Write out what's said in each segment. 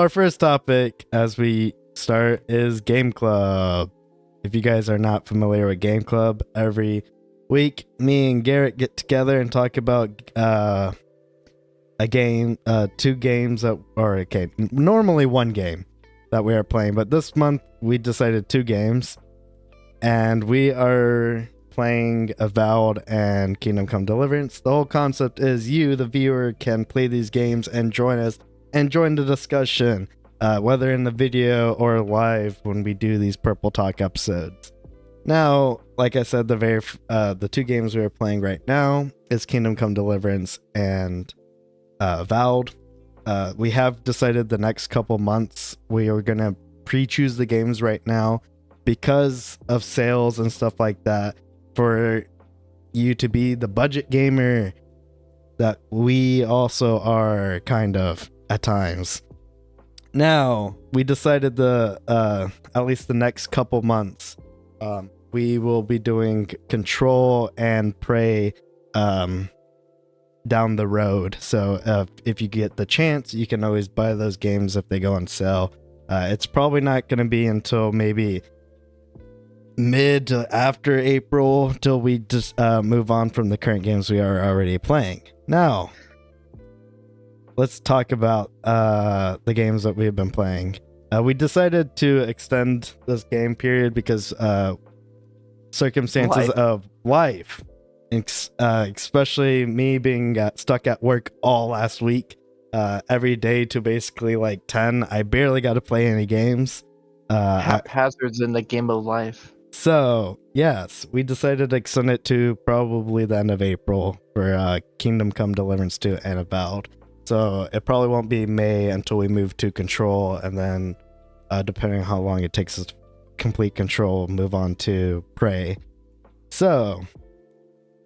our first topic as we start is Game Club. If you guys are not familiar with Game Club, every week me and Garrett get together and talk about a game, 2 games that, or okay, normally 1 game that we are playing, but this month we decided 2 games, and we are playing Avowed and Kingdom Come Deliverance. The whole concept is you, the viewer, can play these games and join us and join the discussion, whether in the video or live when we do these Purple Talk episodes. Now, like I said, the 2 games we are playing right now is Kingdom Come Deliverance and Avowed. We have decided the next couple months we are going to pre-choose the games right now because of sales and stuff like that, for you to be the budget gamer that we also are kind of at times. Now, we decided at least the next couple months, we will be doing Control and Prey down the road. So if you get the chance, you can always buy those games if they go on sale. It's probably not going to be until maybe mid to after April till we just move on from the current games we are already playing. Now, let's talk about the games that we have been playing. We decided to extend this game period because circumstances of life, especially me being stuck at work all last week, every day to basically like 10. I barely got to play any games. Hazards in the game of life. So, yes, we decided to extend it to probably the end of April for Kingdom Come Deliverance 2 and Avowed. So, it probably won't be May until we move to Control, and then, depending on how long it takes us to complete Control, move on to Prey. So,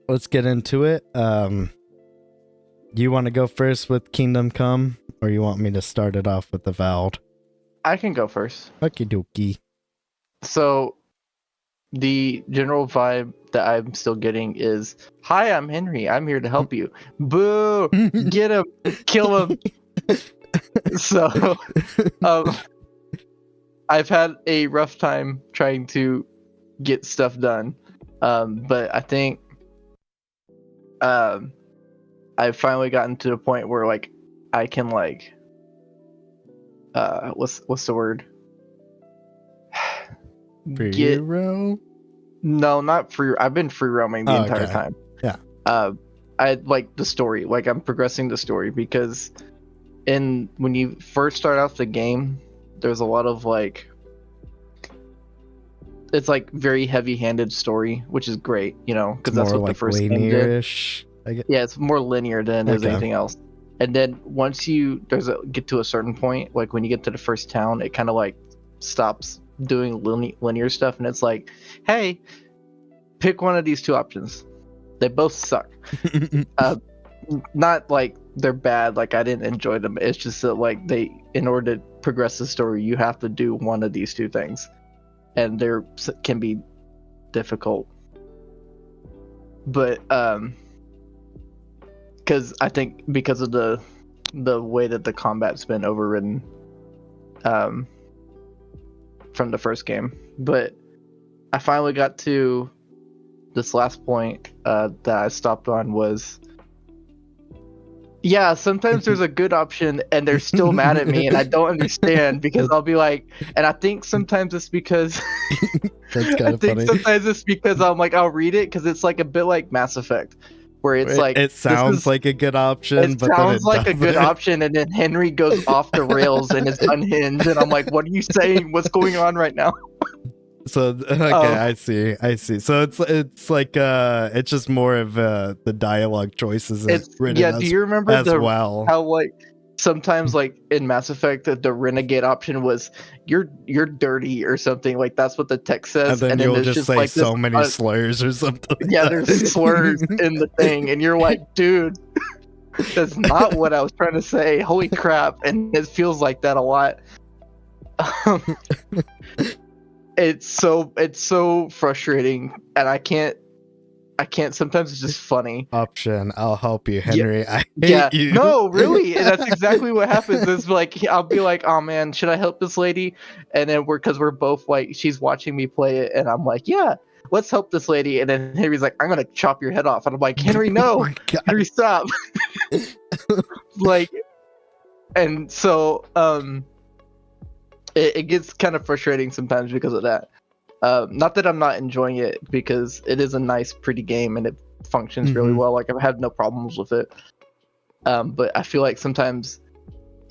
let's get into it. You want to go first with Kingdom Come, or you want me to start it off with Avowed? I can go first. Okie dokie. So, the general vibe that I'm still getting is, "Hi, I'm Henry. I'm here to help you." Boo! Get him! Kill him! So, I've had a rough time trying to get stuff done, but I think I've finally gotten to the point where like I can like what's the word? Free roam? No, not free. I've been free roaming the entire time. Yeah. I like the story. Like I'm progressing the story because when you first start off the game, there's a lot of like, it's like very heavy-handed story, which is great, you know, because that's what like the first game did. Yeah, it's more linear than it is anything else. And then once you get to a certain point, like when you get to the first town, it kind of like stops doing linear stuff, and it's like, hey, pick one of these 2 options. They both suck. Not like they're bad, like I didn't enjoy them. It's just that like in order to progress the story, you have to do one of these 2 things, and there can be difficult. But because I think because of the way that the combat's been overridden from the first game. But I finally got to this last point that I stopped on was, yeah, sometimes there's a good option and they're still mad at me, and I don't understand, because I'll be like, and I think sometimes it's because That's kind of funny. Sometimes it's because I'm like, I'll read it because it's like a bit like Mass Effect, where it's like, it sounds like a good option, but sounds then like a good option, and then Henry goes off the rails and is unhinged, and I'm like, what are you saying? What's going on right now? So okay, I see. So it's like it's just more of the dialogue choices. Do you remember how like sometimes like in Mass Effect the renegade option was you're dirty or something, like that's what the text says, and then you'll just say like so many slurs or something. Yeah, there's slurs in the thing, and you're like, dude, that's not what I was trying to say. Holy crap! And it feels like that a lot. It's so frustrating, and I can't I can't. Sometimes it's just funny. Option, I'll help you, Henry. I hate you. No, really. That's exactly what happens. Is like I'll be like, oh man, should I help this lady? And then we're both like, she's watching me play it, and I'm like, yeah, let's help this lady. And then Henry's like, I'm gonna chop your head off, and I'm like, Henry, no, Henry, stop. Like, and so it gets kind of frustrating sometimes because of that. Not that I'm not enjoying it, because it is a nice, pretty game and it functions really well. Like, I've had no problems with it. But I feel like sometimes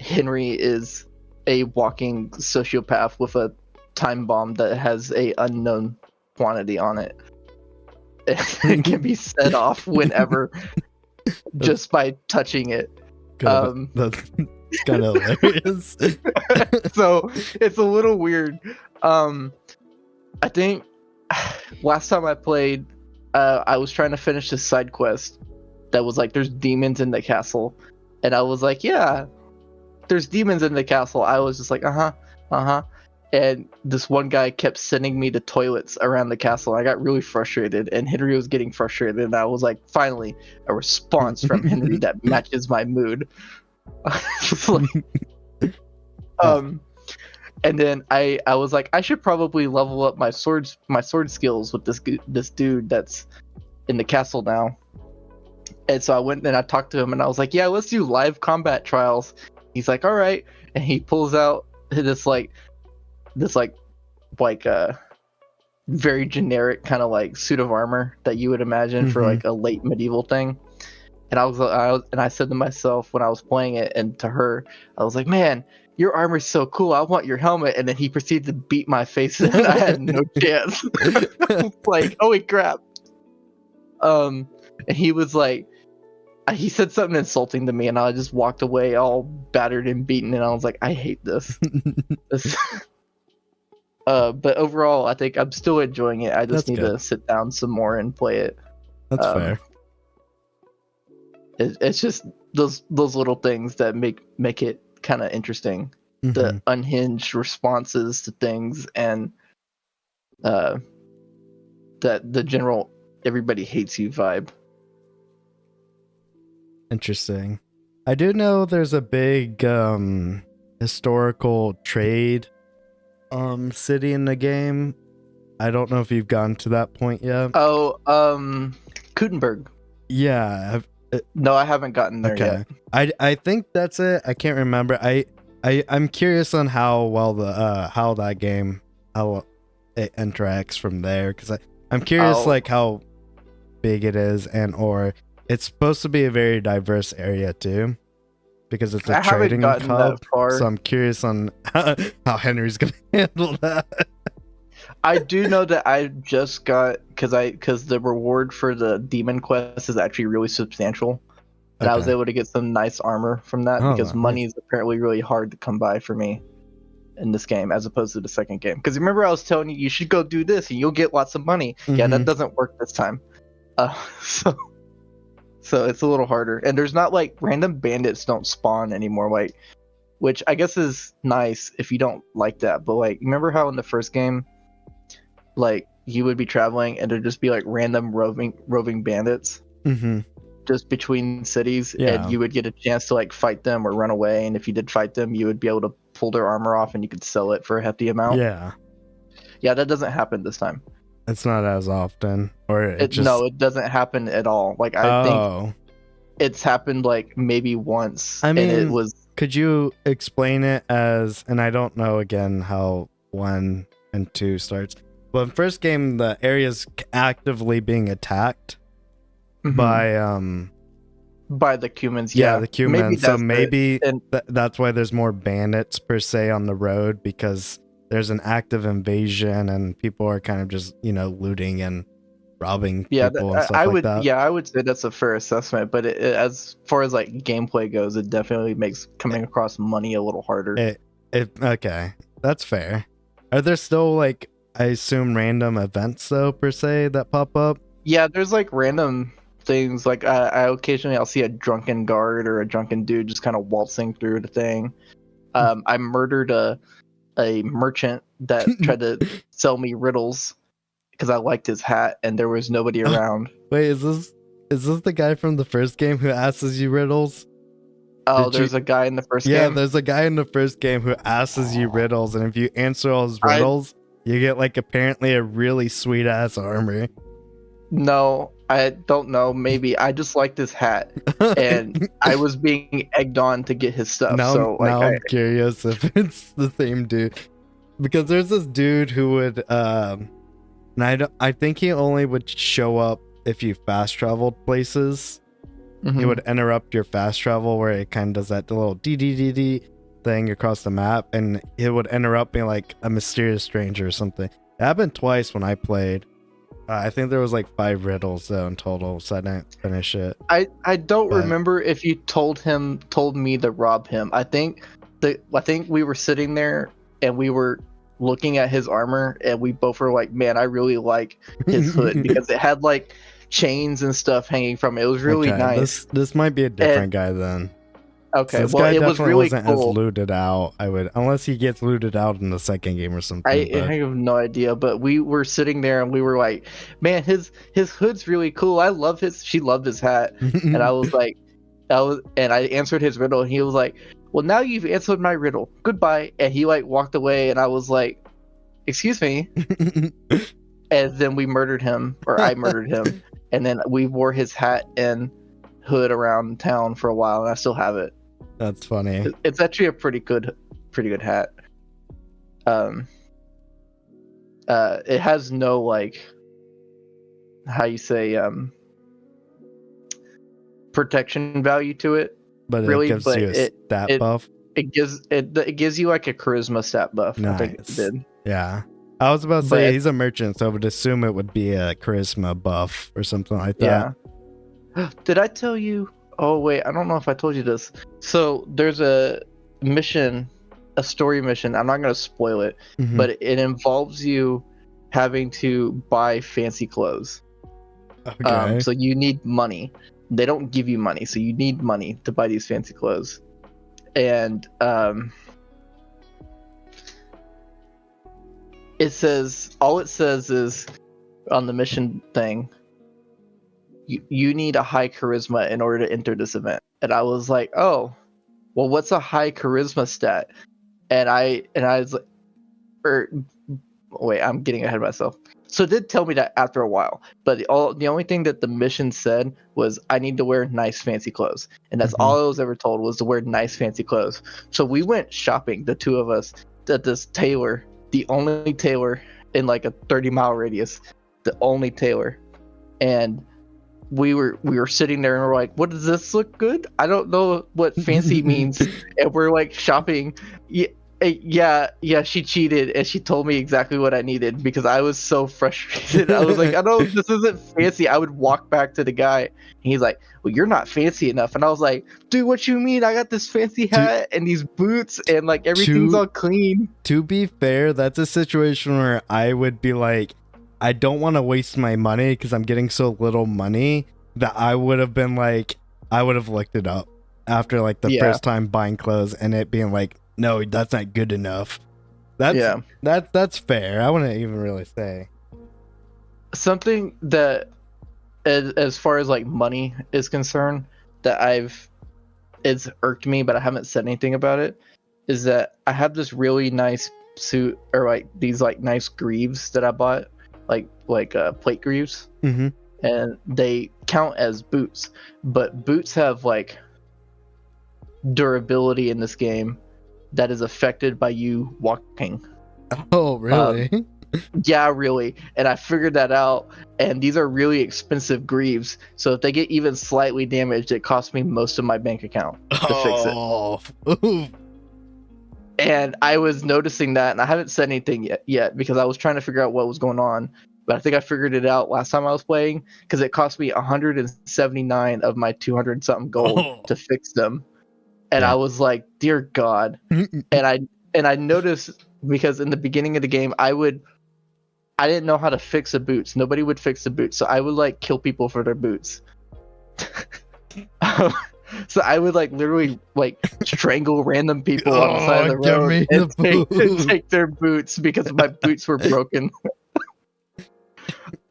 Henry is a walking sociopath with a time bomb that has a unknown quantity on it. It can be set off whenever, just by touching it. God, that's kind of hilarious. So it's a little weird. I think last time I played, I was trying to finish this side quest that was like, there's demons in the castle, and I was like, yeah, there's demons in the castle. I was just like, and this one guy kept sending me to toilets around the castle. I got really frustrated, and Henry was getting frustrated, and I was like, finally, a response from Henry that matches my mood. And then I was like, I should probably level up my sword skills with this dude that's in the castle now. And so I went and I talked to him, and I was like, yeah, let's do live combat trials. He's like, all right. And he pulls out this very generic kind of like suit of armor that you would imagine for like a late medieval thing. And I said to myself when I was playing it, and to her, I was like, man, your armor's so cool, I want your helmet. And then he proceeded to beat my face in. I had no chance. Like, holy crap. And he was like, he said something insulting to me, and I just walked away all battered and beaten, and I was like, I hate this. But overall, I think I'm still enjoying it. I just need to sit down some more and play it. That's fair. It's just those little things that make it kind of interesting. The unhinged responses to things, and that the general everybody hates you vibe. Interesting. I do know there's a big historical trade city in the game. I don't know if you've gotten to that point yet. Oh, Gutenberg. Yeah. No, I haven't gotten there yet. I think that's it. I can't remember. I'm curious on how well how that game, how it interacts from there, because I'm curious like how big it is, and or it's supposed to be a very diverse area too, because it's a trading hub. So I'm curious on how Henry's gonna handle that. I do know that I just got, because the reward for the demon quest is actually really substantial, and I was able to get some nice armor from that, because money is apparently really hard to come by for me in this game as opposed to the second game. Because remember, I was telling you should go do this and you'll get lots of money. Yeah, that doesn't work this time. So it's a little harder, and there's not like random bandits don't spawn anymore, like, which I guess is nice if you don't like that. But like, remember how in the first game, like, you would be traveling and there'd just be like random roving bandits just between cities, and you would get a chance to like fight them or run away, and if you did fight them, you would be able to pull their armor off and you could sell it for a hefty amount. Yeah, that doesn't happen this time. It's not as often, or no, it doesn't happen at all. Like, I think it's happened like maybe once. I mean, and it was. Could you explain it as? And I don't know again how 1 and 2 starts. But in first game, the area's actively being attacked by the humans. Yeah, the humans. So maybe that's why there's more bandits per se on the road, because there's an active invasion and people are kind of just, looting and robbing people and stuff like that. Yeah, I would say that's a fair assessment, but as far as like gameplay goes, it definitely makes coming across money a little harder. Okay, that's fair. Are there still, like, I assume, random events though per se that pop up? Yeah, there's like random things. Like I'll see a drunken guard or a drunken dude just kind of waltzing through the thing. I murdered a merchant that tried to sell me riddles, because I liked his hat and there was nobody around. Wait, is this the guy from the first game who asks you riddles? Oh, there's a guy in the first game? Yeah, there's a guy in the first game who asks you riddles, and if you answer all his riddles, you get like apparently a really sweet ass armor. No, I don't know. Maybe I just like this hat, and I was being egged on to get his stuff. Now I'm curious if it's the same dude, because there's this dude who would and I think he only would show up if you fast traveled places. He would interrupt your fast travel where it kind of does that little D thing across the map, and it would interrupt me like a mysterious stranger or something. It happened twice when I played. I think there was like 5 riddles though in total, so I didn't finish it. I don't remember if you told me to rob him. I think we were sitting there and we were looking at his armor, and we both were like, man, I really like his hood because it had like chains and stuff hanging from it. It was really nice. This might be a different guy then. Okay, so well, it was really wasn't cool. As looted out. Unless he gets looted out in the second game or something. I have no idea, but we were sitting there and we were like, man, his hood's really cool. She loved his hat, and I was like, and I answered his riddle, and he was like, well, now you've answered my riddle. Goodbye. And he like walked away, and I was like, excuse me. And then we murdered him, or I murdered him. And then we wore his hat and hood around town for a while, and I still have it. That's funny. It's actually a pretty good hat. It has no like, how you say, protection value to it. But it gives you a stat buff. It gives you like a charisma stat buff. Nice. I think it did. Yeah. I was about to say he's a merchant, so I would assume it would be a charisma buff or something like that. Yeah. Did I tell you? Oh wait, I don't know if I told you this. So there's a mission, a story mission. I'm not gonna spoil it, but it involves you having to buy fancy clothes. Okay. So you need money. They don't give you money, so you need money to buy these fancy clothes. And it says is on the mission thing, you need a high charisma in order to enter this event. And I was like, oh, well, what's a high charisma stat? And I was like, wait, I'm getting ahead of myself. So it did tell me that after a while, but the only thing that the mission said was I need to wear nice fancy clothes, and that's all I was ever told, was to wear nice fancy clothes. So we went shopping, the two of us, at this tailor, the only tailor in like a 30-mile radius, the only tailor, and we were sitting there and we're like, what does this look good? I don't know what fancy means. And we're like shopping. Yeah, she cheated, and she told me exactly what I needed because I was so frustrated. I was like, I know this isn't fancy. I would walk back to the guy, and he's like, well, you're not fancy enough. And I was like, dude, what you mean? I got this fancy hat and these boots, and like everything's all clean. To be fair, that's a situation where I would be like, I don't want to waste my money because I'm getting so little money, that I would have been like, I would have looked it up after like the first time buying clothes and it being like, no, that's not good enough. That's fair. I wouldn't even really say. Something that, as far as like money is concerned, that it's irked me, but I haven't said anything about it, is that I have this really nice suit, or like these like nice greaves that I bought, like plate greaves, and they count as boots, but boots have like durability in this game that is affected by you walking. Oh, really? Yeah, really. And I figured that out, and these are really expensive greaves, so if they get even slightly damaged, it costs me most of my bank account to fix it. And I was noticing that, and I haven't said anything yet because I was trying to figure out what was going on, but I think I figured it out last time I was playing, because it cost me 179 of my 200 something gold to fix them. And I was like, dear God. and I noticed, because in the beginning of the game, I didn't know how to fix the boots. Nobody would fix the boots, so I would like kill people for their boots. So I would like literally like strangle random people on the side of the road and take their boots because my boots were broken.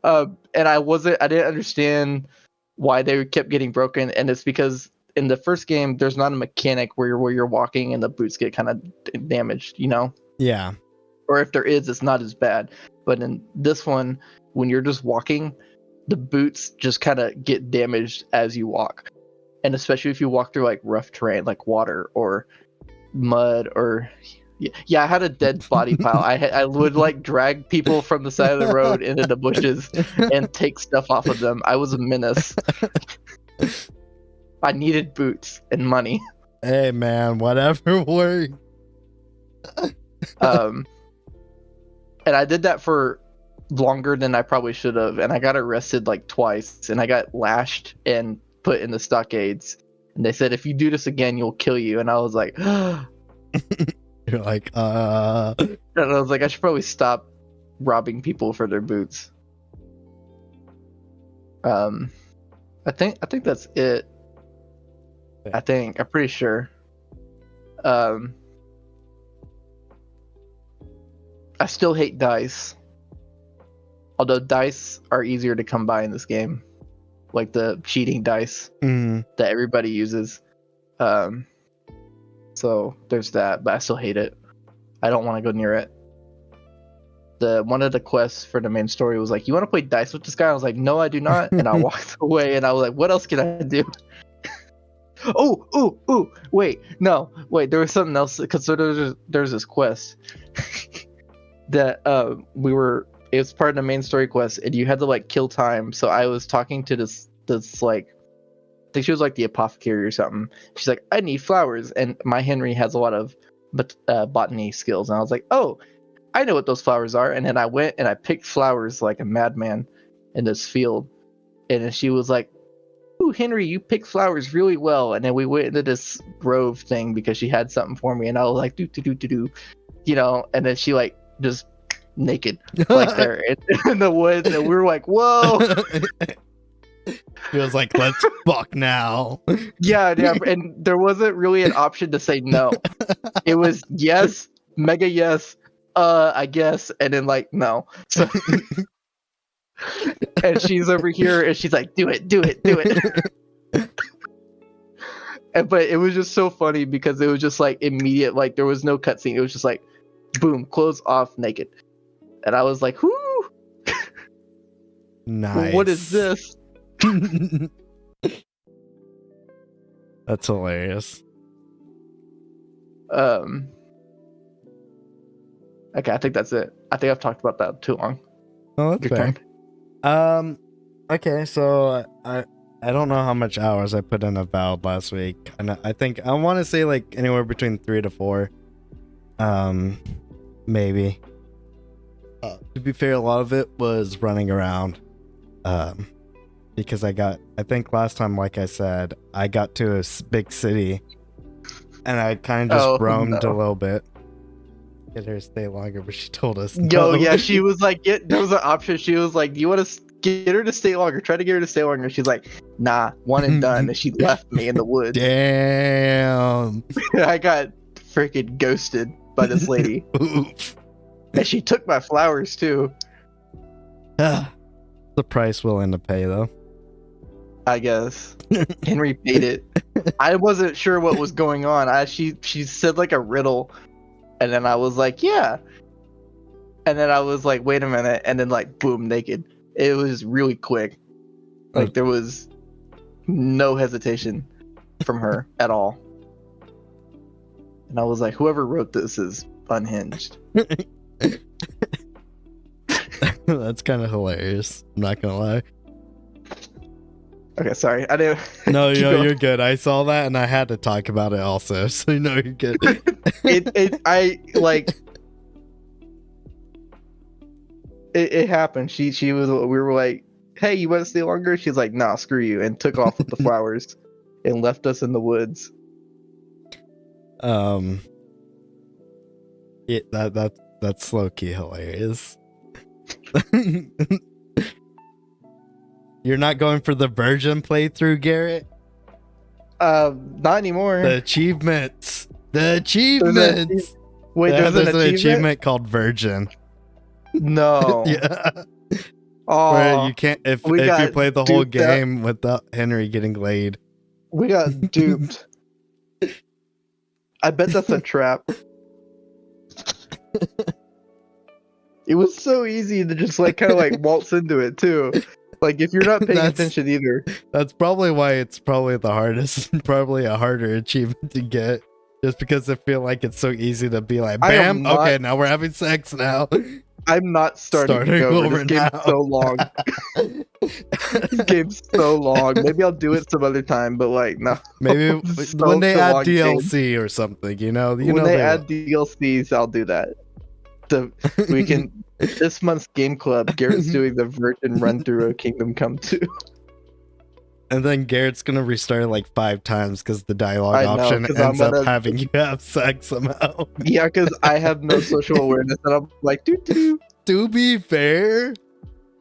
And I didn't understand why they kept getting broken, and it's because in the first game there's not a mechanic where you're walking and the boots get kind of damaged, you know? Yeah. Or if there is, it's not as bad. But in this one, when you're just walking, the boots just kind of get damaged as you walk. And especially if you walk through like rough terrain, like water or mud or yeah, I had a dead body pile. I would like drag people from the side of the road into the bushes and take stuff off of them. I was a menace. I needed boots and money. Hey man, whatever works. And I did that for longer than I probably should have, and I got arrested like twice, and I got lashed and put in the stockades. And they said, if you do this again, you'll kill you. And I was like, You're like, And I was like, I should probably stop robbing people for their boots. I think that's it. I'm pretty sure. I still hate dice. Although dice are easier to come by in this game. Like the cheating dice that everybody uses. So there's that, but I still hate it. I don't want to go near it. One of the quests for the main story was like, you want to play dice with this guy? I was like, no, I do not. And I walked away and I was like, what else can I do? Wait, there was something else, because there's this quest that it was part of the main story quest, and you had to like kill time. So I was talking to this like, I think she was like the apothecary or something. She's like, I need flowers, and my Henry has a lot of botany skills, and I was like, oh, I know what those flowers are. And then I went and I picked flowers like a madman in this field, and then she was like, ooh, Henry, you pick flowers really well. And then we went into this grove thing because she had something for me, and I was like, do, you know. And then she like just naked like there in the woods, and we were like, whoa. He was like, let's fuck now. Yeah, and there wasn't really an option to say no. It was yes, mega yes, I guess, and then like no. So and she's over here and she's like, do it. But it was just so funny because it was just like immediate, like there was no cutscene. It was just like, boom, clothes off, naked. And I was like, whoo. Nice. What is this? That's hilarious. Okay, I think that's it. I think I've talked about that too long. Oh, that's fair. Okay, so I don't know how much hours I put in Avowed last week, and I think I want to say like anywhere between 3 to 4, maybe. To be fair, a lot of it was running around, because I think last time, like I said, I got to a big city, and I kind of just roamed a little bit. Get her to stay longer, but she told us no. Yeah, she was like, there was an option. She was like, do you want to get her to stay longer? Try to get her to stay longer. She's like, nah, one and done. And she left me in the woods. Damn. I got freaking ghosted by this lady. And she took my flowers too. The price willing to pay, though. I guess. Henry paid it. I wasn't sure what was going on. She said like a riddle. And then I was like, yeah. And then I was like, wait a minute. And then like, boom, naked. It was really quick. Like there was no hesitation from her at all. And I was like, whoever wrote this is unhinged. That's kind of hilarious. I'm not gonna lie. Okay, sorry. I didn't. No, you're good. I saw that and I had to talk about it also, so you know you're good. It happened. She was. We were like, "Hey, you want to stay longer?" She's like, "Nah, screw you," and took off with the flowers, and left us in the woods. That's low key hilarious. You're not going for the virgin playthrough, Garrett? Not anymore. The achievements. Wait, there's an achievement called virgin. No. Yeah. Where you can't if you play the whole game without Henry getting laid. We got duped. I bet that's a trap. It was so easy to just like kind of like waltz into it too. Like if you're not paying attention either. That's probably why it's probably the hardest, probably a harder achievement to get. Just because I feel like it's so easy to be like, bam, okay, now we're having sex now. I'm not starting over. This game's so long. This game's so long. Maybe I'll do it some other time, but like, no. Maybe when they add DLC or something, you know when they add DLCs, I'll do that. So we can, this month's Game Club, Garrett's doing the virgin run through of Kingdom Come 2. And then Garrett's gonna restart like 5 times because the dialogue option ends up having you have sex somehow. Yeah, because I have no social awareness, and I'm like, doo-doo. To be fair,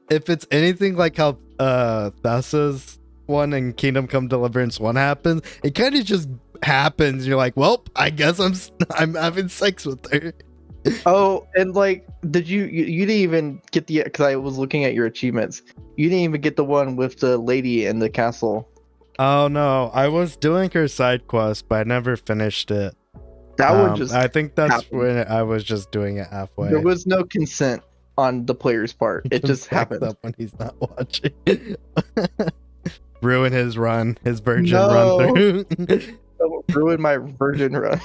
if it's anything like how Thassa's one and Kingdom Come Deliverance 1 happens, it kind of just happens. You're like, well, I guess I'm having sex with her. Oh, and like, did you didn't even get the, because I was looking at your achievements, you didn't even get the one with the lady in the castle. Oh no, I was doing her side quest, but I never finished it. That one just I think that's when I was just doing it halfway. There was no consent on the player's part. It just happened. Up when he's not watching. Ruin his run, his virgin run through. Ruin my virgin run.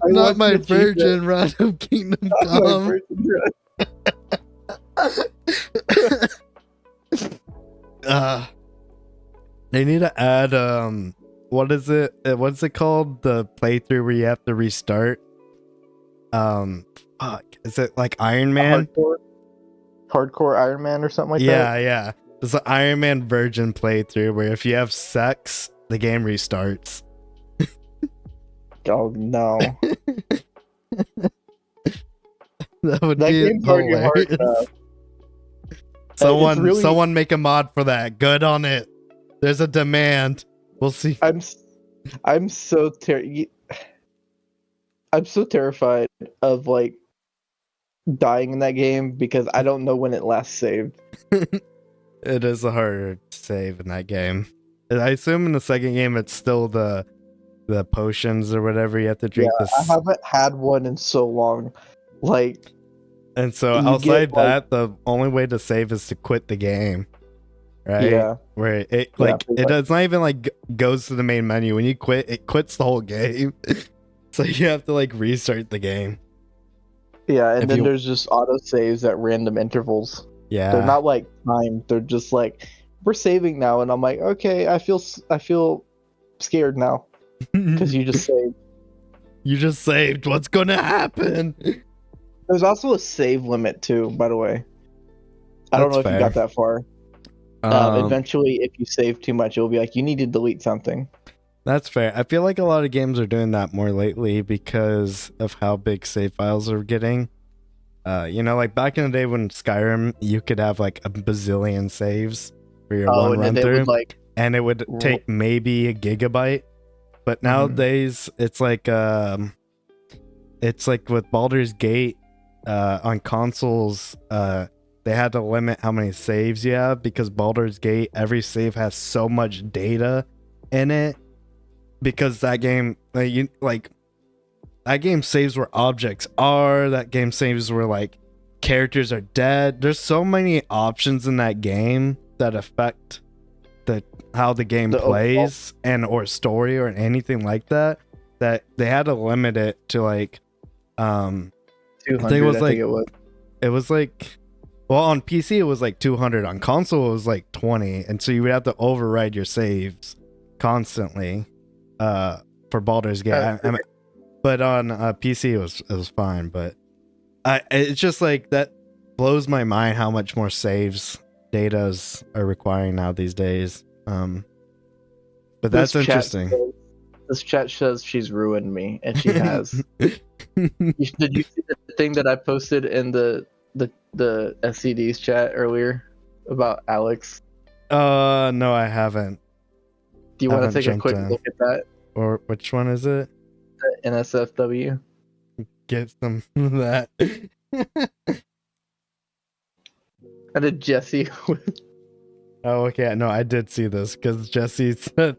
Not my virgin run of Kingdom Come. They need to add what's it called, the playthrough where you have to restart, is it like Iron Man, hardcore Iron Man or something like that? Yeah, it's an Iron Man virgin playthrough where if you have sex the game restarts. Oh no. That would be hilarious. Someone make a mod for that. Good on it. There's a demand. We'll see. I'm so terrified of like dying in that game because I don't know when it last saved. It is a harder save in that game. I assume in the second game it's still the potions or whatever you have to drink. I haven't had one in so long. Like, and so outside that, the only way to save is to quit the game, right? Yeah. Where it does not even like goes to the main menu. When you quit, it quits the whole game. So you have to like restart the game. Yeah, and then there's just auto saves at random intervals. Yeah. They're not like timed. They're just like, we're saving now, and I'm like, okay, I feel scared now because you just saved. You just saved. What's gonna happen? There's also a save limit too, by the way. I don't know if you got that far. Eventually, if you save too much, it'll be like you need to delete something. That's fair. I feel like a lot of games are doing that more lately because of how big save files are getting. Like back in the day when Skyrim, you could have like a bazillion saves for your one run through, and it would take maybe a gigabyte. But nowadays, it's like with Baldur's Gate on consoles, they had to limit how many saves you have because Baldur's Gate, every save has so much data in it. Because that game, that game saves where objects are. That game saves where like characters are dead. There's so many options in that game that affect how the game plays or story or anything like that. That they had to limit it to like 200. It was like, well, on PC it was like 200. On console it was like 20, and so you would have to override your saves constantly. For Baldur's Gate, but on PC it was fine. But it's just like that blows my mind how much more saves datas are requiring now these days. But that's interesting. This chat says she's ruined me, and she has. Did you see the thing that I posted in the SCD's chat earlier about Alex? No, I haven't. Do you want to take a quick look at that? Or which one is it? The NSFW. Get some of that. I did Jesse. Oh, okay. No, I did see this because Jesse said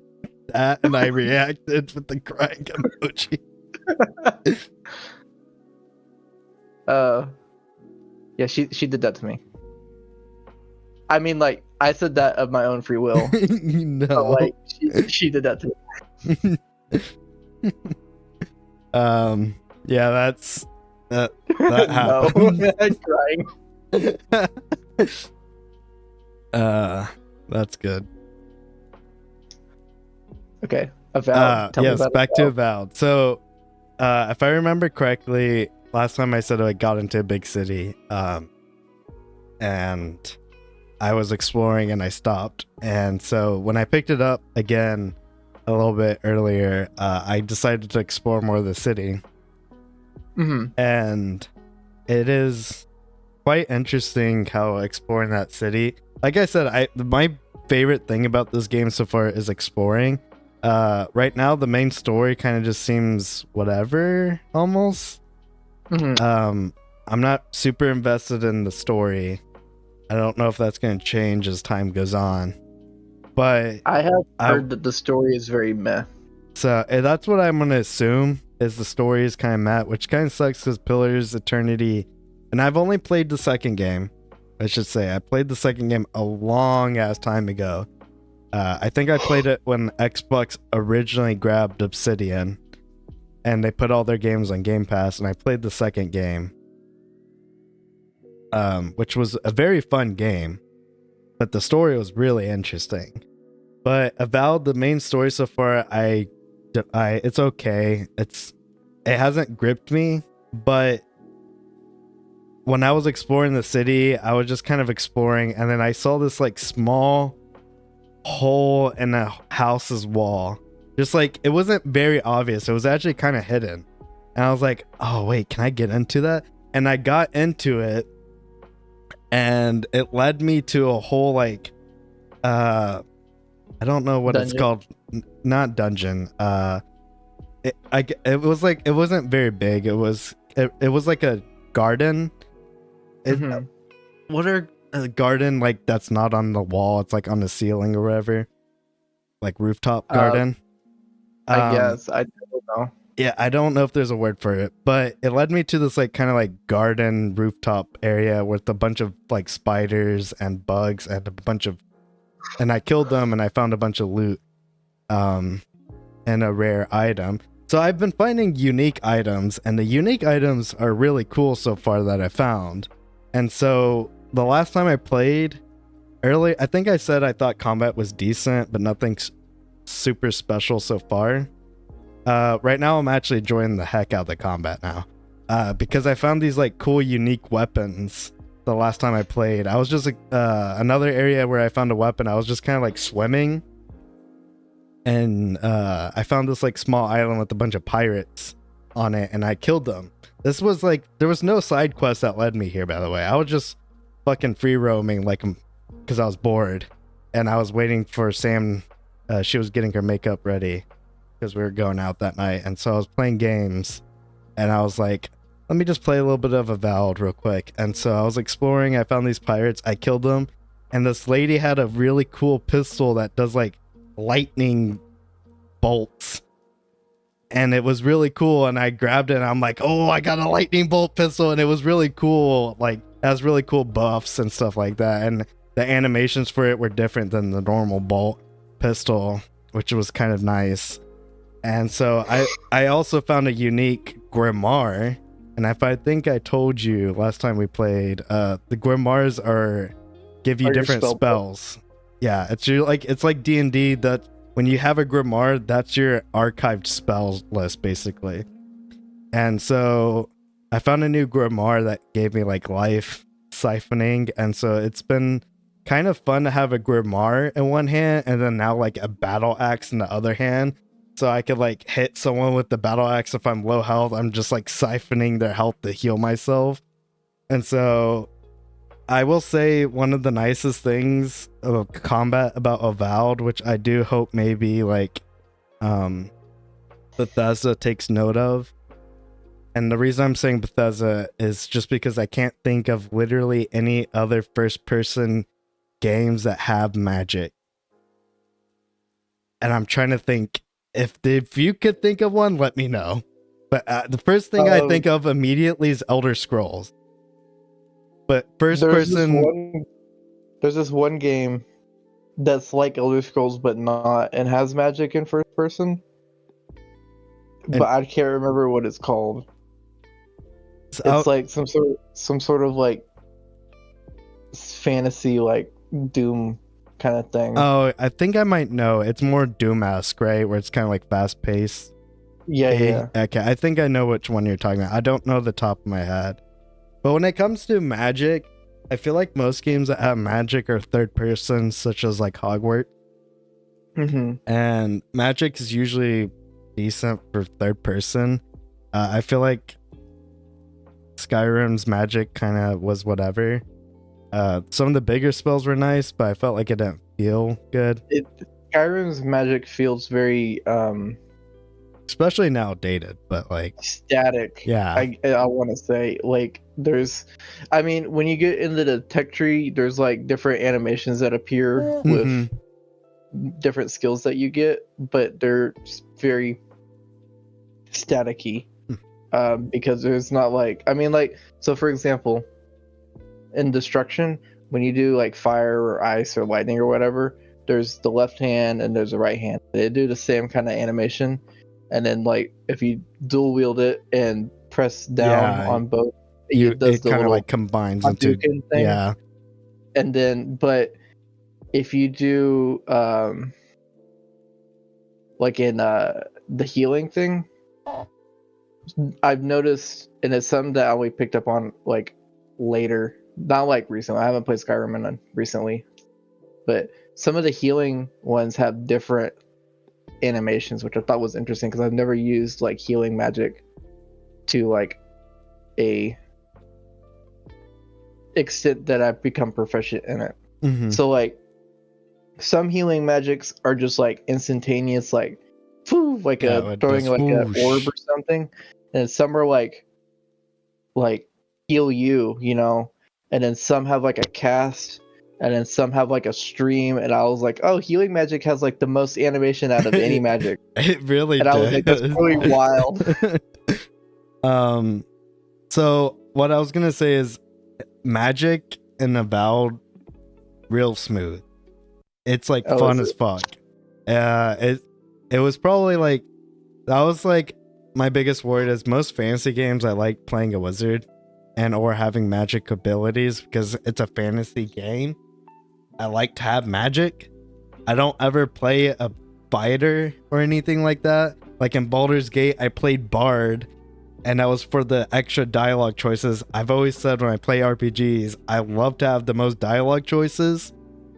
that, and I reacted with the crying emoji. Yeah, she did that to me. I mean, like, I said that of my own free will. No, but, like, she did that to me. Yeah, that happened. No, I'm crying. That's good. Okay, Avowed. Yes, back to Avowed. So, if I remember correctly, last time I said I got into a big city, and I was exploring and I stopped. And so when I picked it up again a little bit earlier, I decided to explore more of the city. Mm-hmm. And it is quite interesting how exploring that city. Like I said, my favorite thing about this game so far is exploring. Right now, the main story kind of just seems whatever, almost. Mm-hmm. I'm not super invested in the story. I don't know if that's going to change as time goes on. But I have heard that the story is very meh. So that's what I'm going to assume, is the story is kind of meh, which kind of sucks because Pillars Eternity, and I've only played the second game, I should say. I played the second game a long ass time ago. I think I played it when Xbox originally grabbed Obsidian and they put all their games on Game Pass, and I played the second game, which was a very fun game, but the story was really interesting. But Avowed, the main story so far, it's okay. It hasn't gripped me, but when I was exploring the city, I was just kind of exploring, and then I saw this like small hole in a house's wall. Just like, it wasn't very obvious. It was actually kind of hidden. And I was like, oh wait, can I get into that? And I got into it, and it led me to a whole like I don't know what dungeon. It's called. Not dungeon. It was like, it wasn't very big. It was like a garden. What are a garden like that's not on the wall? It's like on the ceiling or whatever, like rooftop garden. I guess I don't know. Yeah, I don't know if there's a word for it, but it led me to this like kind of like garden rooftop area with a bunch of like spiders and bugs and I killed them, and I found a bunch of loot, and a rare item. So I've been finding unique items, and the unique items are really cool so far that I found. And so the last time I played early, I think I said I thought combat was decent, but nothing super special so far. Right now I'm actually enjoying the heck out of the combat now, because I found these like cool unique weapons. The last time I played, I was just another area where I found a weapon. I was just kind of like swimming, and I found this like small island with a bunch of pirates on it, and I killed them. This was like, there was no side quest that led me here, by the way. I was just fucking free roaming, like, because I was bored, and I was waiting for Sam. She was getting her makeup ready because we were going out that night, and so I was playing games, and I was like, let me just play a little bit of Avowed real quick. And so I was exploring, I found these pirates, I killed them, and this lady had a really cool pistol that does like lightning bolts, and it was really cool, and I grabbed it, and I'm like, oh, I got a lightning bolt pistol, and it was really cool. Like, it has really cool buffs and stuff like that, and the animations for it were different than the normal bolt pistol, which was kind of nice. And so I also found a unique grimoire. And if I think I told you last time we played, the grimoires give you different spells. Yeah, it's like D&D, that when you have a grimoire, that's your archived spells list basically. And so I found a new grimoire that gave me like life siphoning, and so it's been kind of fun to have a grimoire in one hand and then now like a battle axe in the other hand. So I could like hit someone with the battle axe if I'm low health. I'm just like siphoning their health to heal myself. And so I will say one of the nicest things of combat about Avowed, which I do hope maybe like Bethesda takes note of, And the reason I'm saying Bethesda is just because I can't think of literally any other first-person games that have magic. And I'm trying to think, if you could think of one, let me know. But the first thing I think of immediately is Elder Scrolls. But first-person... There's this one game that's like Elder Scrolls but not, and has magic in first person. But I can't remember what it's called. It's like some sort of like fantasy, like Doom kind of thing. Oh, I think I might know. It's more Doom-esque, right? Where it's kind of like fast-paced. Yeah. Okay, I think I know which one you're talking about. I don't know the top of my head. But when it comes to magic, I feel like most games that have magic are third person, such as like Hogwarts. Mm-hmm. And magic is usually decent for third person. I feel like Skyrim's magic kind of was whatever. Some of the bigger spells were nice, but I felt like it didn't feel good. Skyrim's magic feels very especially now dated, but like static. Yeah, I want to say, like, I mean, when you get into the tech tree, there's like different animations that appear with different skills that you get, but they're very staticky. Because there's not like, I mean, like, so for example, in destruction, when you do like fire or ice or lightning or whatever, there's the left hand and there's the right hand. They do the same kind of animation, and then like if you dual wield it and press down on both, it kind of like combines into thing. Yeah. And then, but if you do like in the healing thing, I've noticed, and it's something that I only picked up on like later, not like recently. I haven't played Skyrim recently, but some of the healing ones have different animations, which I thought was interesting because I've never used like healing magic to like a extent that I've become proficient in it. So like some healing magics are just like instantaneous, like poof, like throwing like an orb or something, and some are like heal you, you know, and then some have like a cast, and then some have like a stream, and I was like, oh, healing magic has like the most animation out of any magic. It really and does. I was like, that's really wild. So what I was gonna say is magic in Avowed real smooth. It's like fun as fuck. It was probably like, that was like my biggest word is most fantasy games I like playing a wizard and or having magic abilities because it's a fantasy game. I like to have magic. I don't ever play a fighter or anything like that. Like in Baldur's Gate, I played Bard, and that was for the extra dialogue choices. I've always said when I play RPGs, I love to have the most dialogue choices,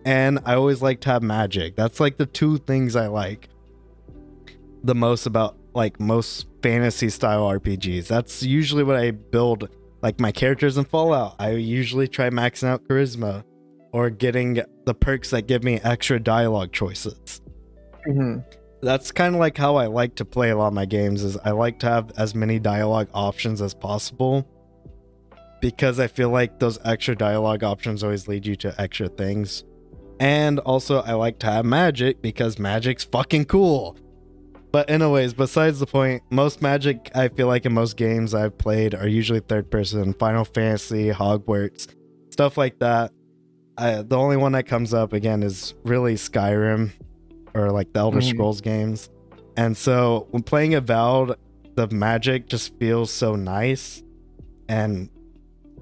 and I always like to have magic. That's like the two things I like the most about like most fantasy style RPGs. That's usually what I build like my characters in Fallout. I usually try maxing out charisma or getting the perks that give me extra dialogue choices. That's kind of like how I like to play a lot of my games, is I like to have as many dialogue options as possible, because I feel like those extra dialogue options always lead you to extra things. And also I like to have magic because magic's fucking cool. But anyways, besides the point, most magic I feel like in most games I've played are usually third person. Final Fantasy, Hogwarts, stuff like that. The only one that comes up again is really Skyrim or like the Elder Scrolls games. And so when playing Avowed, the magic just feels so nice and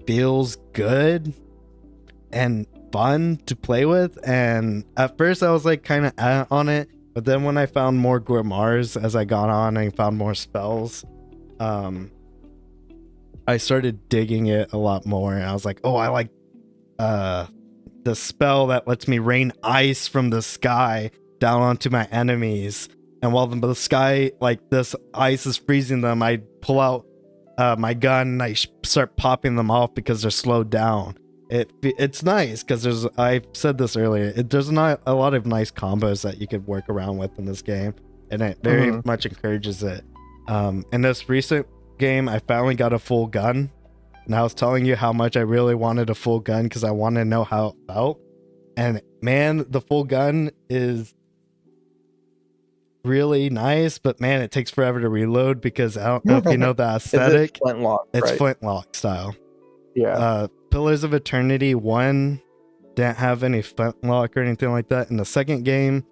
feels good and fun to play with. And at first I was like kind of on it, but then when I found more grimoires as I got on and found more spells, I started digging it a lot more. And I was like, oh, I like the spell that lets me rain ice from the sky down onto my enemies. And while the sky, like this ice is freezing them, I pull out my gun and I start popping them off because they're slowed down. It's nice because I said this earlier, there's not a lot of nice combos that you could work around with in this game, and it very much encourages it. In this recent game, I finally got a full gun. And I was telling you how much I really wanted a full gun because I wanted to know how it felt. And man, the full gun is really nice, but man, it takes forever to reload because I don't know if you know the aesthetic. Flintlock, it's right? Flintlock style. Yeah. Pillars of Eternity 1 didn't have any Flintlock or anything like that. In the second game,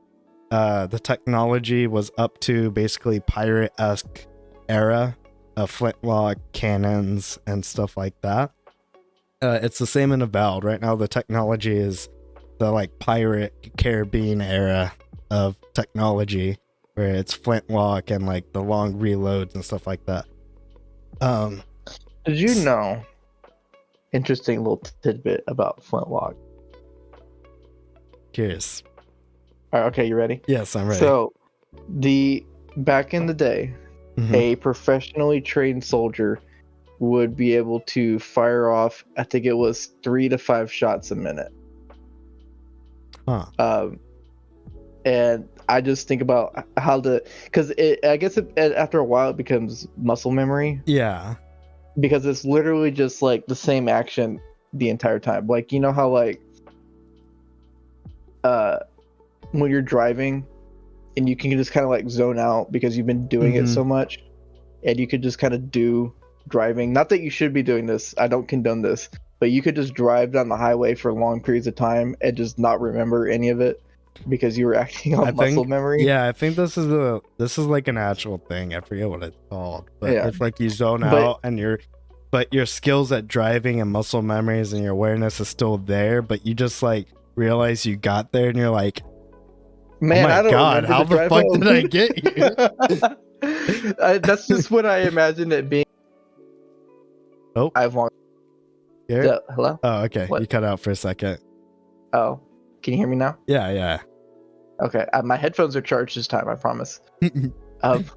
the technology was up to basically pirate-esque era of Flintlock cannons and stuff like that. It's the same in Avowed. Right now, the technology is the like pirate Caribbean era of technology, where it's Flintlock and like the long reloads and stuff like that. Did you know? Interesting little tidbit about Flintlock. Curious. All right, okay, you ready? Yes, I'm ready. So, back in the day, a professionally trained soldier would be able to fire off, I think it was 3 to 5 shots a minute. And I just think about how because I guess after a while it becomes muscle memory. Yeah. Because it's literally just like the same action the entire time. Like, you know how like when you're driving and you can just kind of like zone out because you've been doing it so much, and you could just kind of do driving. Not that you should be doing this, I don't condone this, but you could just drive down the highway for long periods of time and just not remember any of it because you were acting on muscle memory. Yeah, I think this is like an actual thing. I forget what it's called, but it's like you zone out and but your skills at driving and muscle memories and your awareness is still there, but you just like realize you got there and you're like, man, oh my God, how the fuck did I get here? That's just what I imagine it being. Oh, I've won. Hello? Oh, okay. What? You cut out for a second. Oh, can you hear me now? Yeah. Okay, my headphones are charged this time, I promise. But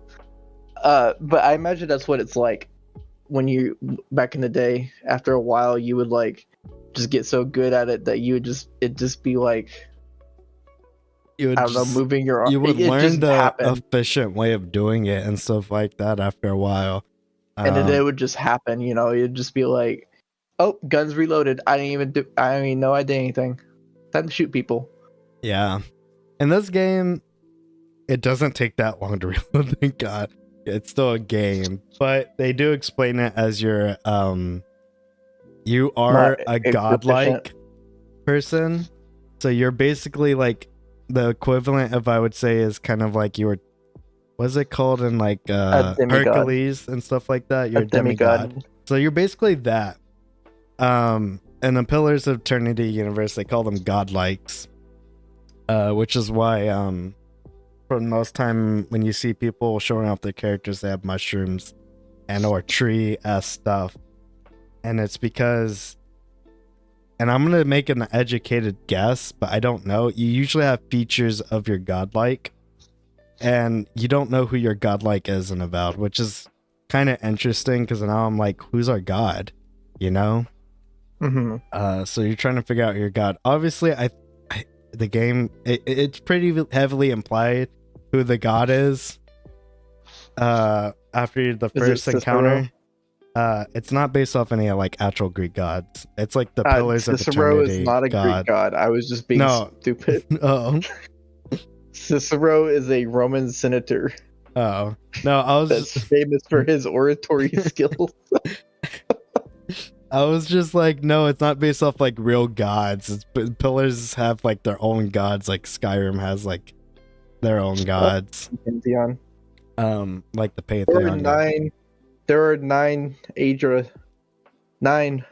I imagine that's what it's like when you, back in the day, after a while, you would like just get so good at it that it'd just be like, I don't know, moving your arm. You would learn the efficient way of doing it and stuff like that after a while. And then it would just happen, you know, it'd just be like, oh, guns reloaded. I didn't even know I did anything. Time to shoot people. Yeah. In this game, it doesn't take that long to reload, thank God. It's still a game, but they do explain it as you are a godlike person. So you're basically like the equivalent of, I would say, is kind of like you were, what's it called in like Hercules and stuff like that? You're a demigod. So you're basically that. In the Pillars of Eternity universe, they call them godlikes, which is why for the most time when you see people showing off their characters, they have mushrooms and or tree-esque stuff. And it's because, and I'm going to make an educated guess, but I don't know, you usually have features of your godlike, and you don't know who your godlike is in Avowed, which is kind of interesting because now I'm like, who's our god? You know? So you're trying to figure out your god. Obviously, the game, it's pretty heavily implied who the god is after the first encounter. It's not based off any like actual Greek gods. It's like the Pillars of Eternity. Cicero is not a Greek god. I was just being stupid. Oh. Cicero is a Roman senator. Oh. No, I was that's famous for his oratory skills. I was just like, no, it's not based off like real gods. Pillars have like their own gods, like Skyrim has like their own gods. Pantheon. Like the Pantheon. There are 9 Aedra. 9.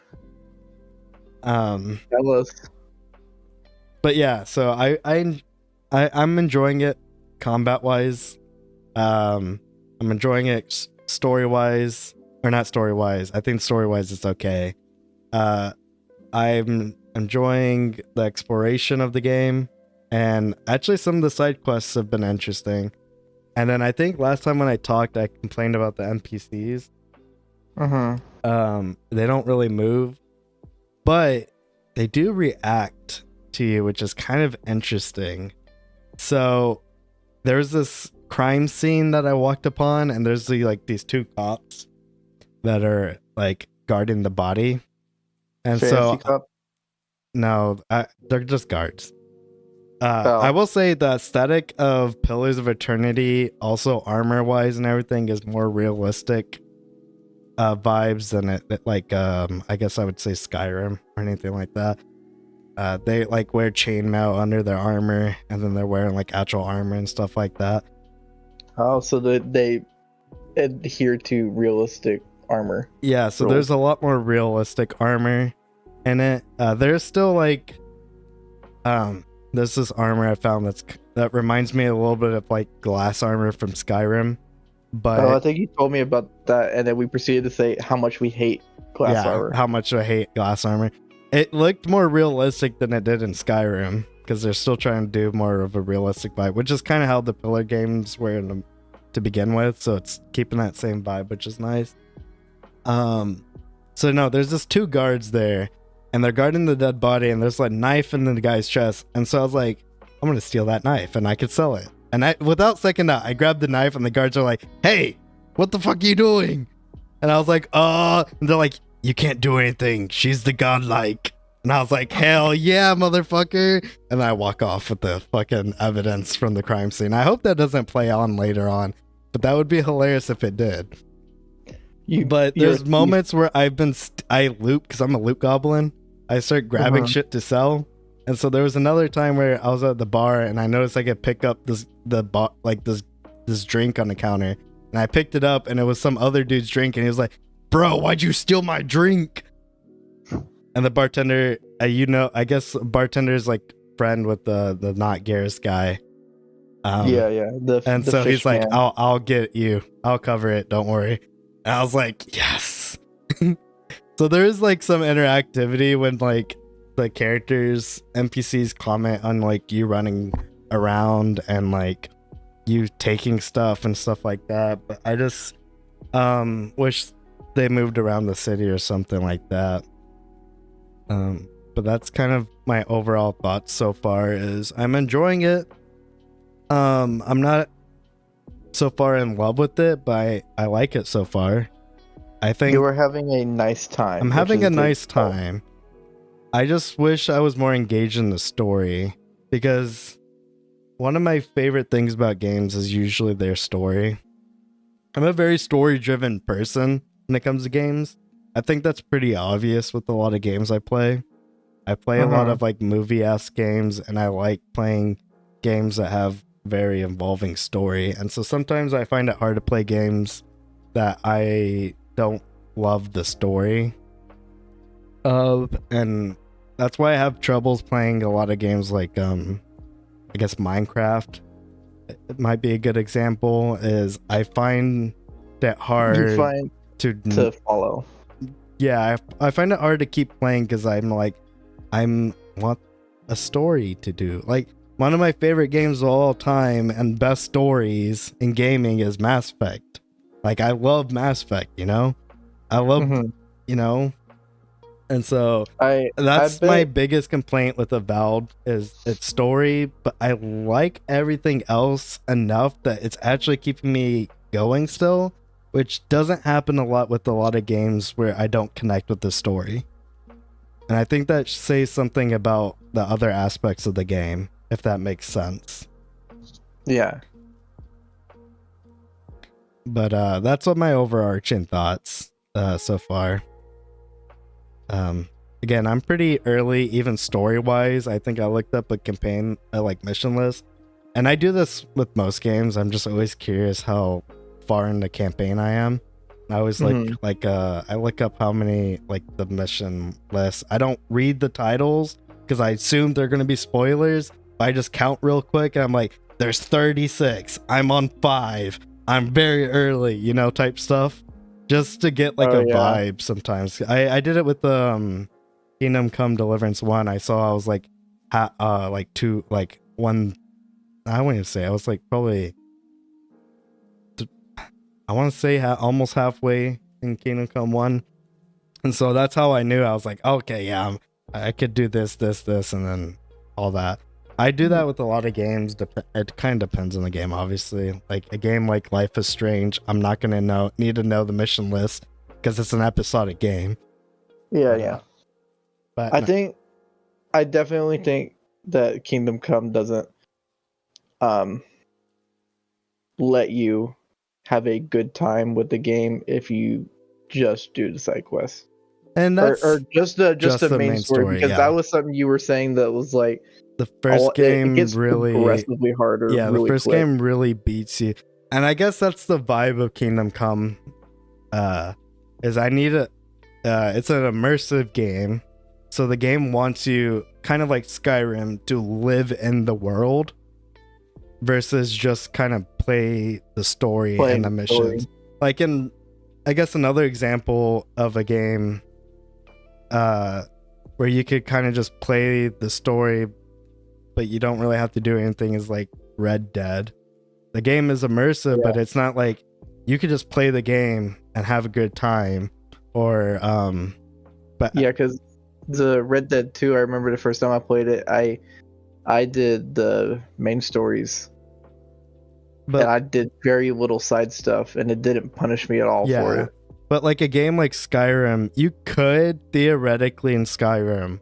But yeah, so I'm enjoying it combat wise. I'm enjoying it story wise, or not story wise. I think story wise it's okay. I'm enjoying the exploration of the game, and actually some of the side quests have been interesting. And then I think last time when I talked, I complained about the NPCs. They don't really move, but they do react to you, which is kind of interesting. So there's this crime scene that I walked upon, and there's like these 2 cops, that are like guarding the body. And Fantasy Cup? No, they're just guards. I will say the aesthetic of Pillars of Eternity, also armor-wise and everything, is more realistic vibes than it like I guess I would say Skyrim or anything like that. They like wear chainmail under their armor, and then they're wearing like actual armor and stuff like that. Oh, so they adhere to realistic armor. Yeah, so there's a lot more realistic armor in it. There's still like there's this armor I found that reminds me a little bit of like glass armor from Skyrim. But I think you told me about that, and then we proceeded to say how much we hate glass armor. How much I hate glass armor. It looked more realistic than it did in Skyrim, because they're still trying to do more of a realistic vibe, which is kind of how the Pillar games were to begin with, so it's keeping that same vibe, which is nice. So no, there's just two guards there, and they're guarding the dead body, and there's like a knife in the guy's chest, and so I was like, I'm gonna steal that knife, and I could sell it. And I, without second thought, I grabbed the knife, and the guards are like, hey, what the fuck are you doing? And I was like, and they're like, you can't do anything. She's the godlike. And I was like, hell yeah, motherfucker. And I walk off with the fucking evidence from the crime scene. I hope that doesn't play on later on, but that would be hilarious if it did. But there's moments where I loot, because I'm a loot goblin. I start grabbing shit to sell. And so there was another time where I was at the bar, and I noticed I could pick up this drink on the counter. And I picked it up, and it was some other dude's drink, and he was like, bro, why'd you steal my drink? And the bartender, I guess bartender is like friend with the not Garrus guy. And so he's like, I'll get you. I'll cover it. Don't worry. And I was like, yes. So there is like some interactivity when like the characters, NPCs comment on like you running around and like you taking stuff and stuff like that. But I just wish they moved around the city or something like that. But that's kind of my overall thoughts so far. Is I'm enjoying it. I'm not so far in love with it, but I like it so far. I think you were having a nice time. I'm having a nice time. I just wish I was more engaged in the story, because one of my favorite things about games is usually their story. I'm a very story-driven person when it comes to games. I think that's pretty obvious with a lot of games I play. I play a lot of like movie-esque games, and I like playing games that have very involving story. And so sometimes I find it hard to play games that I don't love the story of, and that's why I have troubles playing a lot of games like I guess Minecraft. It might be a good example. Is I find it hard to follow. Yeah, I find it hard to keep playing because I want a story to do. Like, one of my favorite games of all time and best stories in gaming is Mass Effect. Like, I love Mass Effect, you know? I love, you know? And so that's my biggest complaint with Avowed is its story, but I like everything else enough that it's actually keeping me going still, which doesn't happen a lot with a lot of games where I don't connect with the story. And I think that says something about the other aspects of the game, if that makes sense. Yeah. But that's what my overarching thoughts so far. Again, I'm pretty early, even story-wise. I think I looked up a campaign, like mission list. And I do this with most games. I'm just always curious how far in the campaign I am. I always I look up how many, like, the mission list. I don't read the titles because I assume they're going to be spoilers. I just count real quick and I'm like, there's 36. I'm on 5. I'm very early, you know, type stuff. Just to get like vibe sometimes. I did it with the Kingdom Come Deliverance 1. I was like, two, like one, I wouldn't even say, I was like probably, I want to say almost halfway in Kingdom Come 1. And so that's how I knew. I was like, okay, yeah, I could do this, and then all that. I do that with a lot of games. It kind of depends on the game, obviously. Like a game like Life is Strange, I'm not going to need to know the mission list because it's an episodic game. Yeah. But I definitely think that Kingdom Come doesn't let you have a good time with the game if you just do the side quests. And that's or just the main story, because that was something you were saying that was like the first game it gets really progressively harder. Yeah, really the first quick. game really beats you, and I guess that's the vibe of Kingdom Come. Is I need it's an immersive game, so the game wants you kind of like Skyrim to live in the world, versus just kind of play the story and the missions. Like in, I guess another example of a game where you could kind of just play the story but you don't really have to do anything is like Red Dead. The game is immersive, but it's not like you could just play the game and have a good time. Or but yeah, because the Red Dead 2, I remember the first time I played it, I did the main stories, but and I did very little side stuff, and it didn't punish me at all for it. But like a game like Skyrim, you could theoretically in Skyrim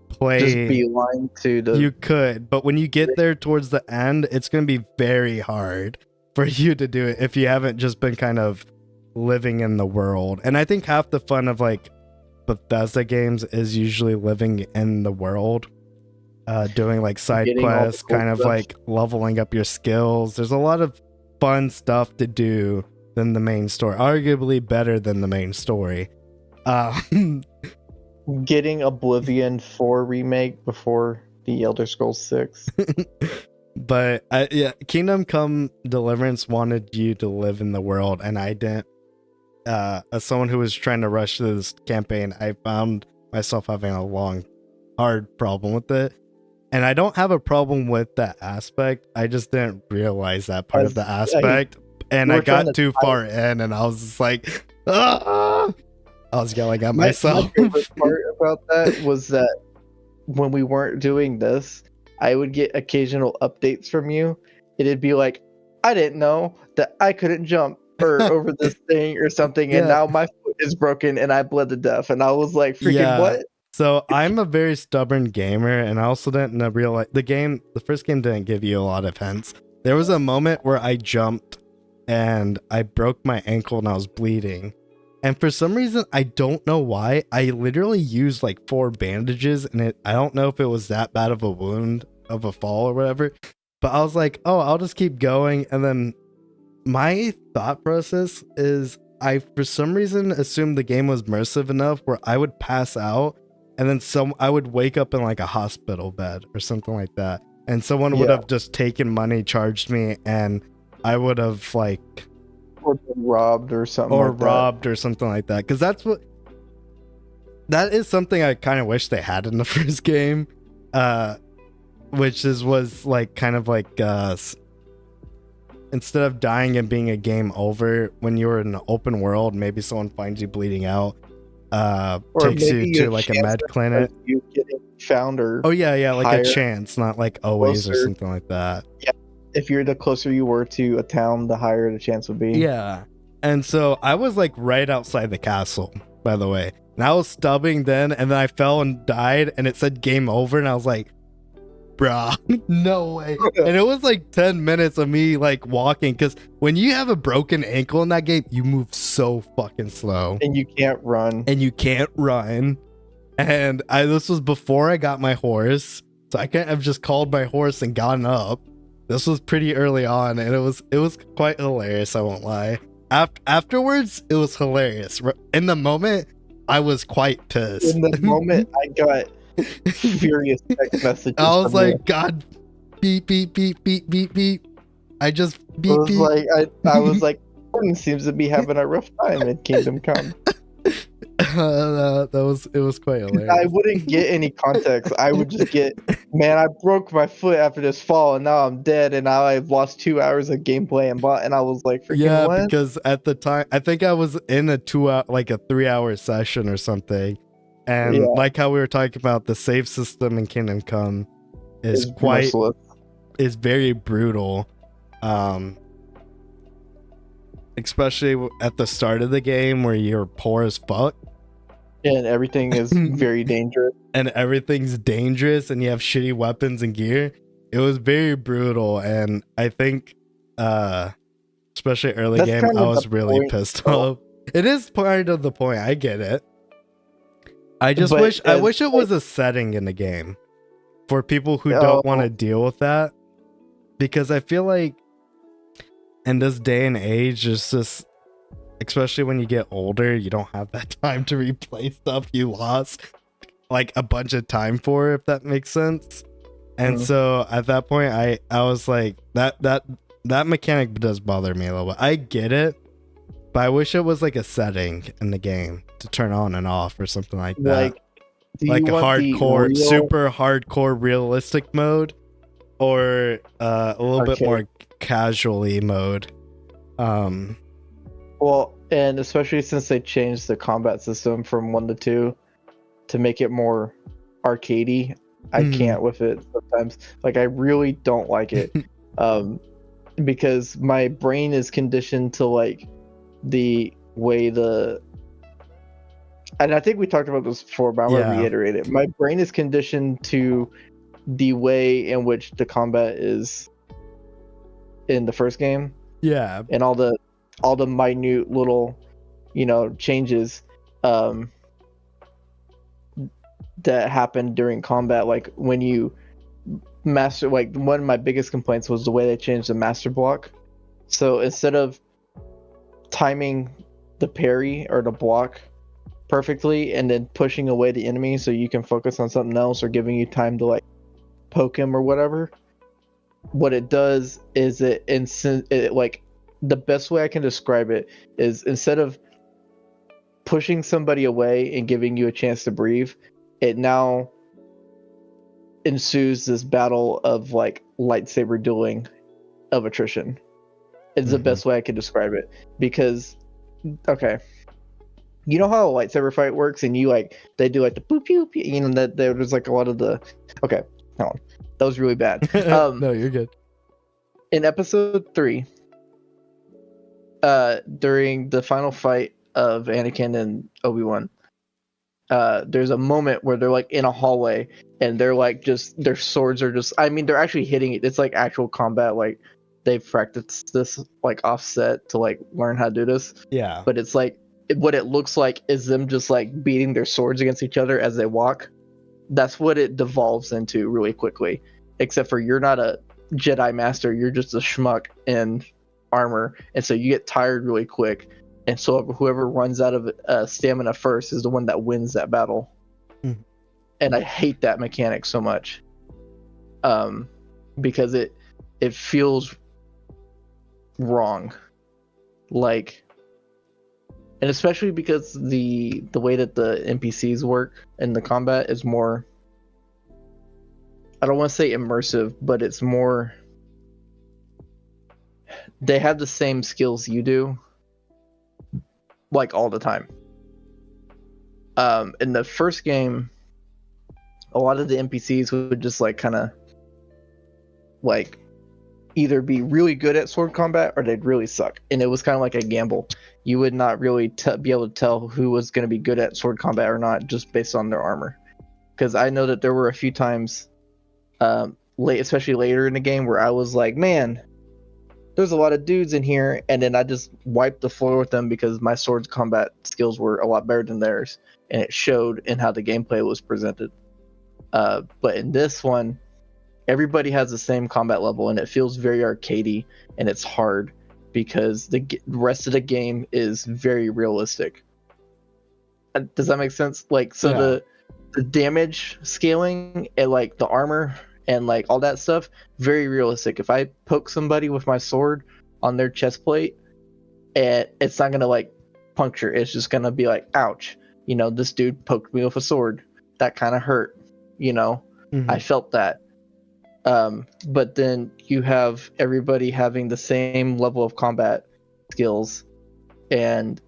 play just beeline to the. You could, but when you get there towards the end, it's going to be very hard for you to do it if you haven't just been kind of living in the world. And I think half the fun of like Bethesda games is usually living in the world, doing like side quests, kind of like leveling up your skills. There's a lot of fun stuff to do than the main story, arguably better than the main story. Getting Oblivion 4 remake before the Elder Scrolls 6. But yeah, Kingdom Come Deliverance wanted you to live in the world, and I didn't. As someone who was trying to rush through this campaign, I found myself having a long, hard problem with it. And I don't have a problem with that aspect. I just didn't realize that part of the aspect. And I got too far in, and I was just like, ah! I was yelling at myself. My favorite part about that was that when we weren't doing this, I would get occasional updates from you. It'd be like, I didn't know that I couldn't jump or over this thing or something, and now my foot is broken and I bled to death. And I was like, freaking what? So I'm a very stubborn gamer, and I also didn't realize the first game didn't give you a lot of hints. There was a moment where I jumped and I broke my ankle and I was bleeding. And for some reason, I don't know why, I literally used like 4 bandages, and I don't know if it was that bad of a wound of a fall or whatever, but I was like, oh, I'll just keep going. And then my thought process is I, for some reason, assumed the game was immersive enough where I would pass out, and then I would wake up in like a hospital bed or something like that. And someone would have just taken money, charged me, and I would have like... Or been robbed or something or something like that, because that is something I kind of wish they had in the first game, which was like kind of like instead of dying and being a game over, when you're in an open world, maybe someone finds you bleeding out, takes you to like a med clinic, you getting found, or like a chance, not like always closer, or something like that. If you're the closer you were to a town, the higher the chance would be. Yeah. And so I was like right outside the castle, by the way. And I was stubbing then, and then I fell and died, and it said game over, and I was like, bruh, no way. And it was like 10 minutes of me like walking, because when you have a broken ankle in that game, you move so fucking slow. And you can't run. And this was before I got my horse, so I couldn't have just called my horse and gotten up. This was pretty early on, and it was quite hilarious, I won't lie. Afterwards, it was hilarious. In the moment, I was quite pissed. In the moment, I got furious text messages. I was like, God, beep, beep, beep, beep, beep, beep. I just beep, beep. I was like, Gordon seems to be having a rough time in Kingdom Come. It was quite hilarious. I wouldn't get any context. I would just get, man, I broke my foot after this fall, and now I'm dead, and now I've lost 2 hours of gameplay, and I was like, freaking what? Because at the time, I think I was in a 3-hour session or something, and like how we were talking about, the save system in Kingdom Come is very brutal. especially at the start of the game where you're poor as fuck. And everything is very dangerous. And everything's dangerous and you have shitty weapons and gear. It was very brutal, and I think especially early game, I was really pissed off. It is part of the point. I get it. I wish it was a setting in the game for people who don't want to deal with that, because I feel like in this day and age, it's just, especially when you get older, you don't have that time to replay stuff you lost like a bunch of time for, if that makes sense. And so at that point, I was like, that mechanic does bother me a little bit. I get it, but I wish it was like a setting in the game to turn on and off or something like that. Like a hardcore, super hardcore realistic mode, or a little bit more casually mode. Well, and especially since they changed the combat system from 1 to 2 to make it more arcadey, I can't with it sometimes. Like, I really don't like it. Because my brain is conditioned to like the way and I think we talked about this before, but I'm gonna reiterate it. My brain is conditioned to the way in which the combat is in the first game. Yeah. And all the minute little, changes that happened during combat. Like when you master, like one of my biggest complaints was the way they changed the master block. So instead of timing the parry or the block perfectly and then pushing away the enemy so you can focus on something else, or giving you time to like poke him or whatever, what it does is it like, the best way I can describe it is, instead of pushing somebody away and giving you a chance to breathe, it now ensues this battle of like lightsaber dueling of attrition. It's the best way I can describe it. Because, okay, you know how a lightsaber fight works, and they do like the boop pew, that there's like a lot of the, okay, hold on, that was really bad. No, you're good. In episode 3, during the final fight of Anakin and Obi-Wan, there's a moment where they're like in a hallway, and they're like, just their swords are just, I mean, they're actually hitting it. It's like actual combat. Like they've practiced this like offset to like learn how to do this. Yeah. But it's like, what it looks like is them just like beating their swords against each other as they walk. That's what it devolves into really quickly. Except for you're not a Jedi master, you're just a schmuck in armor, and so you get tired really quick. And so whoever runs out of stamina first is the one that wins that battle. And I hate that mechanic so much, because it feels wrong. Like, and especially because the way that the NPCs work in the combat is more, I don't want to say immersive, but it's more, they have the same skills you do, like all the time. In the first game, a lot of the NPCs would just like kind of like either be really good at sword combat or they'd really suck, and it was kind of like a gamble. You would not really be able to tell who was going to be good at sword combat or not just based on their armor. Because I know that there were a few times, especially later in the game, where I was like, man, there's a lot of dudes in here, and then I just wiped the floor with them because my sword's combat skills were a lot better than theirs, and it showed in how the gameplay was presented. But in this one, everybody has the same combat level, and it feels very arcadey, and it's hard because the rest of the game is very realistic. Does that make sense? Like, so yeah. The damage scaling and like the armor and like all that stuff, very realistic. If I poke somebody with my sword on their chest plate, and it's not gonna like puncture, it's just gonna be like, ouch, this dude poked me with a sword, that kind of hurt, I felt that. But then you have everybody having the same level of combat skills, and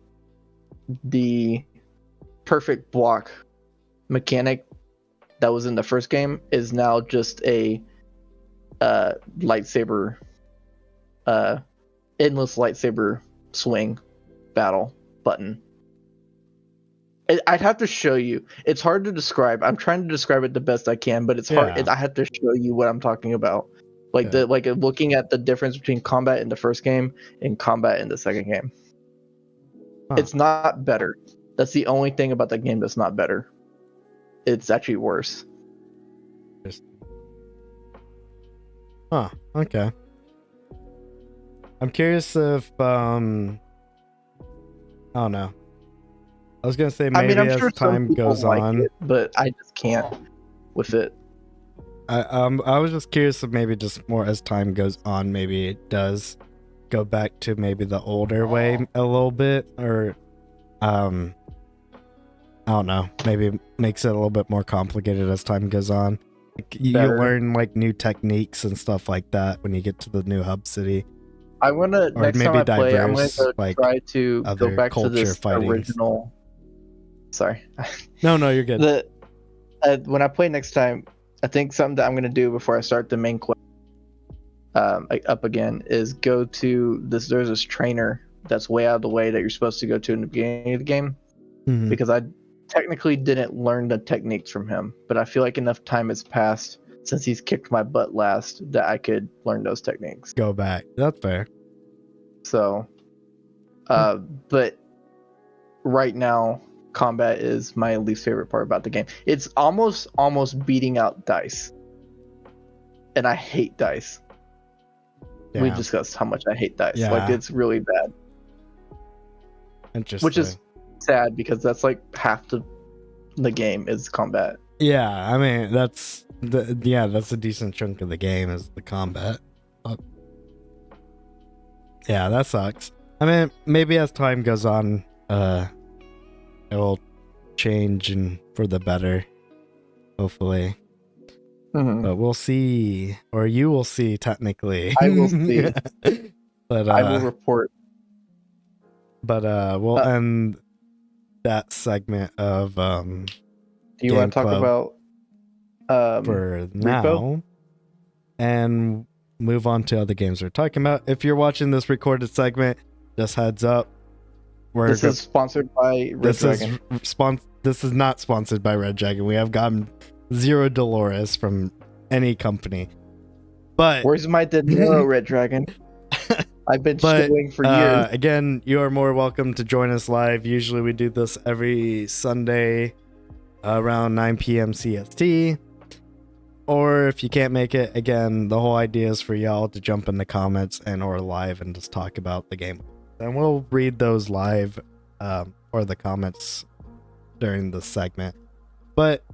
the perfect block mechanic that was in the first game is now just a lightsaber, endless lightsaber swing, battle, button. I'd have to show you. It's hard to describe. I'm trying to describe it the best I can, but it's hard. I have to show you what I'm talking about. Like looking at the difference between combat in the first game and combat in the second game. Huh. It's not better. That's the only thing about the game that's not better. It's actually worse. Huh. Okay. I'm curious if I don't know. I was gonna say maybe I'm sure as time goes on, but I just can't with it. I was just curious if maybe just more as time goes on, maybe it does go back to maybe the older way a little bit, or I don't know, maybe makes it a little bit more complicated as time goes on. You learn like new techniques and stuff like that when you get to the new hub city. I want to next time I play, I'm going to try to go back to this original. Sorry. No, you're good. When I play next time, I think something that I'm going to do before I start the main quest up again is go to this. There's this trainer that's way out of the way that you're supposed to go to in the beginning of the game, because I technically didn't learn the techniques from him, but I feel like enough time has passed since he's kicked my butt last that I could learn those techniques. Go back. That's fair. So, but right now, combat is my least favorite part about the game. It's almost beating out dice, and I hate dice. Yeah. We discussed how much I hate dice. Yeah. Like, it's really bad. Interesting. Which is sad because that's like half the game is combat. Yeah, I mean that's a decent chunk of the game is the combat. Yeah, that sucks. I mean, maybe as time goes on, it will change and for the better, hopefully. But we'll see, or you will see. Technically, I will see. But I will report. But we'll end that segment of do you want to talk about for now and move on to other games we're talking about? If you're watching this recorded segment, just heads up, this is sponsored by Red Dragon. This is not sponsored by Red Dragon. We have gotten $0 from any company. But where's my dinero, Red Dragon? I've been showing for years. Again, you are more welcome to join us live. Usually we do this every Sunday around 9 p.m. CST. Or if you can't make it, again, the whole idea is for y'all to jump in the comments and or live and just talk about the game. And we'll read those live or the comments during the segment. But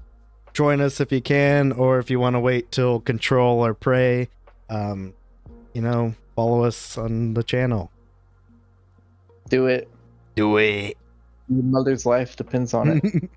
join us if you can, or if you want to wait till Control or Prey, follow us on the channel. Do it. Do it. Your mother's life depends on it.